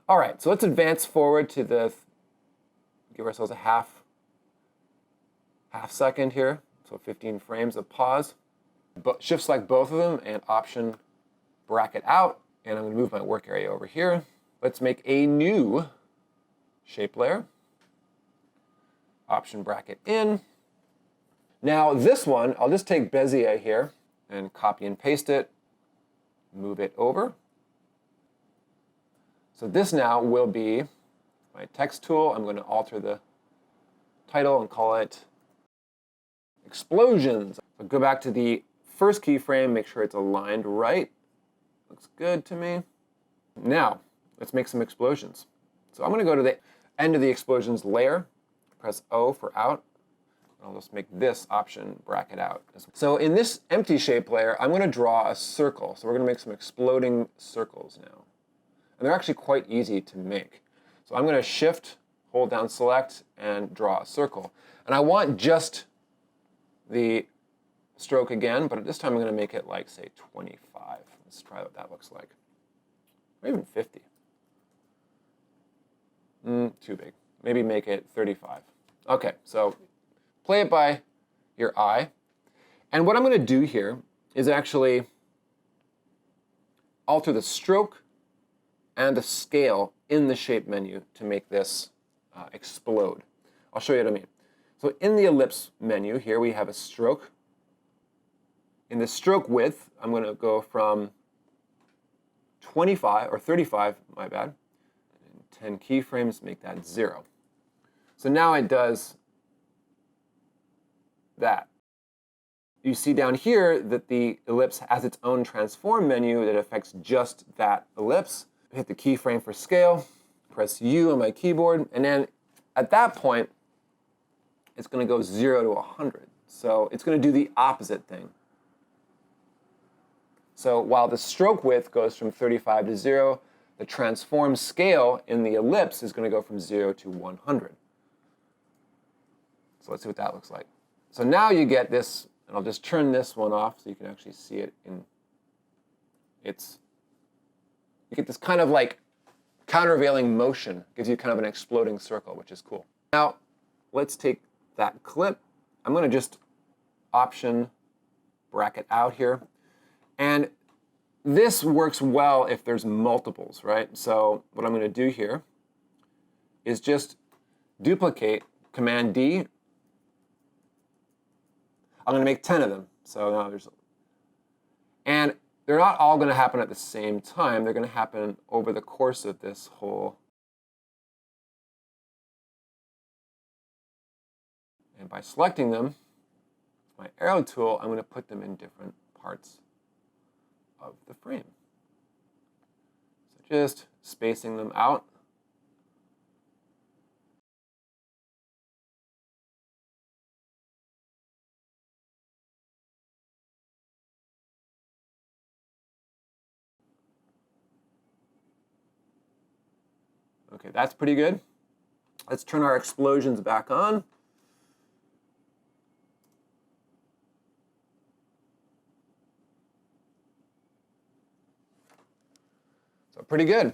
All right, so let's advance forward to give ourselves a half second here. So 15 frames of pause. Shift select both of them and Option bracket out. And I'm going to move my work area over here. Let's make a new shape layer. Option bracket in. Now this one, I'll just take Bezier here and copy and paste it, move it over. So this now will be my text tool. I'm going to alter the title and call it Explosions. So go back to the first keyframe, make sure it's aligned right. Looks good to me. Now, let's make some explosions. So I'm going to go to the end of the explosions layer, press O for out. I'll just make this option bracket out. So in this empty shape layer, I'm going to draw a circle. So we're going to make some exploding circles now. And they're actually quite easy to make. So I'm going to shift, hold down select, and draw a circle. And I want just the stroke again, but this time I'm going to make it like, say, 25. Let's try what that looks like. Or even 50. Too big. Maybe make it 35. Okay, so play it by your eye. And what I'm going to do here is actually alter the stroke and the scale in the shape menu to make this explode. I'll show you what I mean. So in the ellipse menu here we have a stroke. In the stroke width, I'm going to go from 25, or 35, my bad, and 10 keyframes, make that 0. So now it does that. You see down here that the ellipse has its own transform menu that affects just that ellipse. Hit the keyframe for scale, press U on my keyboard, and then at that point, it's going to go 0 to 100. So it's going to do the opposite thing. So while the stroke width goes from 35 to 0, the transform scale in the ellipse is going to go from 0 to 100. So let's see what that looks like. So now you get this, and I'll just turn this one off so you can actually see it in its, you get this kind of like countervailing motion, gives you kind of an exploding circle, which is cool. Now, let's take that clip. I'm going to just option bracket out here. And this works well if there's multiples, right? So what I'm going to do here is just duplicate, Command D. I'm going to make 10 of them. So now and they're not all going to happen at the same time. They're going to happen over the course of this whole. And by selecting them with my arrow tool, I'm going to put them in different parts of the frame. So just spacing them out. Okay, that's pretty good. Let's turn our explosions back on. So pretty good.